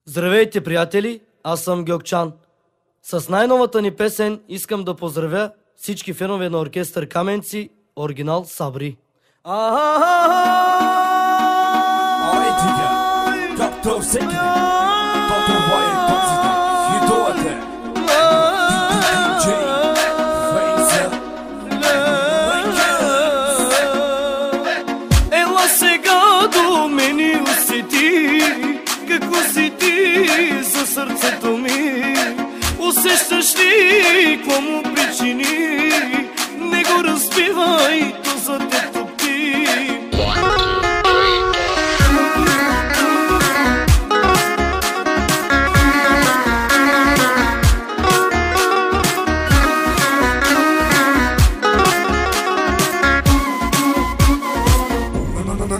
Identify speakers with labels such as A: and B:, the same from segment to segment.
A: Здравейте, приятели! Аз съм Гьокчан. С най-новата ни песен искам да поздравя всички фенове на оркестър Каменци, оригинал Сабри.
B: Доктор Секи, доктор Вайер Токсите, идолите, диджей, Фейса,
A: Ела сега до мене усети, какво си ти за сърцето ми. Усещаш ли, какво му причини? Не го разбивай, то за те топи.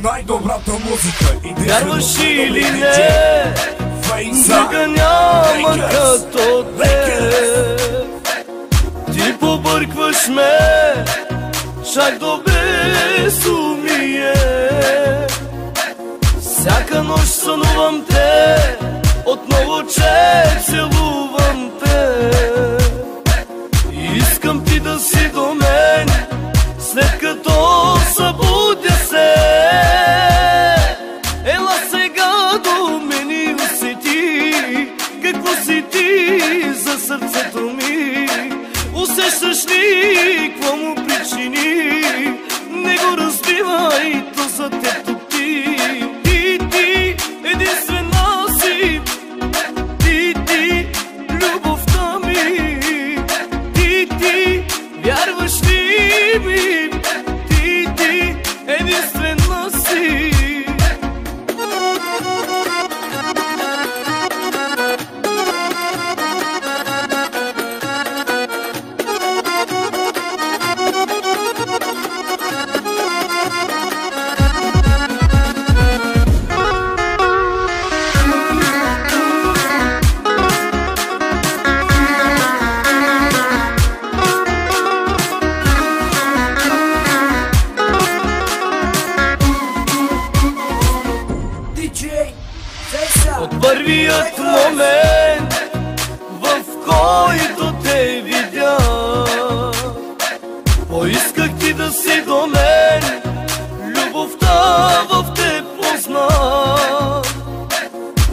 B: най-добрата музика.
A: Вярваш или не, друга няма като те. Ти побъркваш ме, чак до безумие. Всяка нощ сънувам те, отново че целувам те. Искам ти да си до мен, след като събудя се. Ела сега до мене усети, какво си ти за сърцето ми. Усещаш ли, какво му причини? Не го разбивай, то за те топи. Ти, единствена си. Ти, любовта ми. Ти, вярваш ли ми? Ти, единствена си. От първият момент, в който те видя, поисках ти да си до мен, любовта в те позна.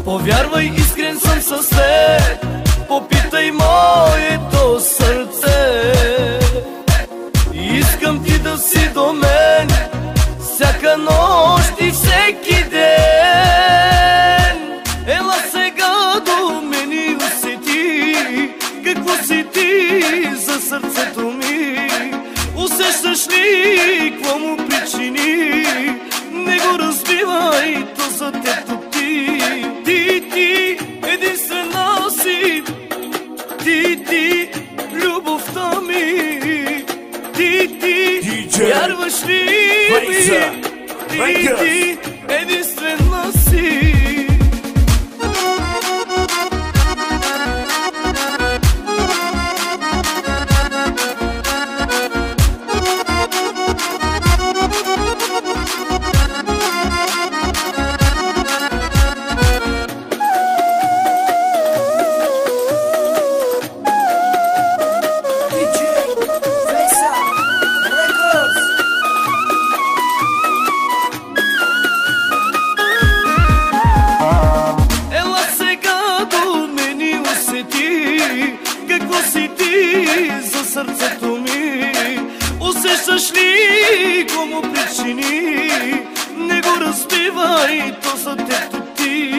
A: Повярвай, искрен съм с теб, попитай моето сърце. Искам ти да си до мен, всяка нощ и всеки ден. Ела сега до мене усети, какво си ти за сърцето ми. Усещаш ли, какво му причини? Не го разбивай, то за те топи. Ти, единствена си. Ти, любовта ми. Ти, вярваш ли ми? Ти, единствена си. Какво си ти за сърцето ми? Усещаш ли, какво му причини? Не го разбивай, то за те топи.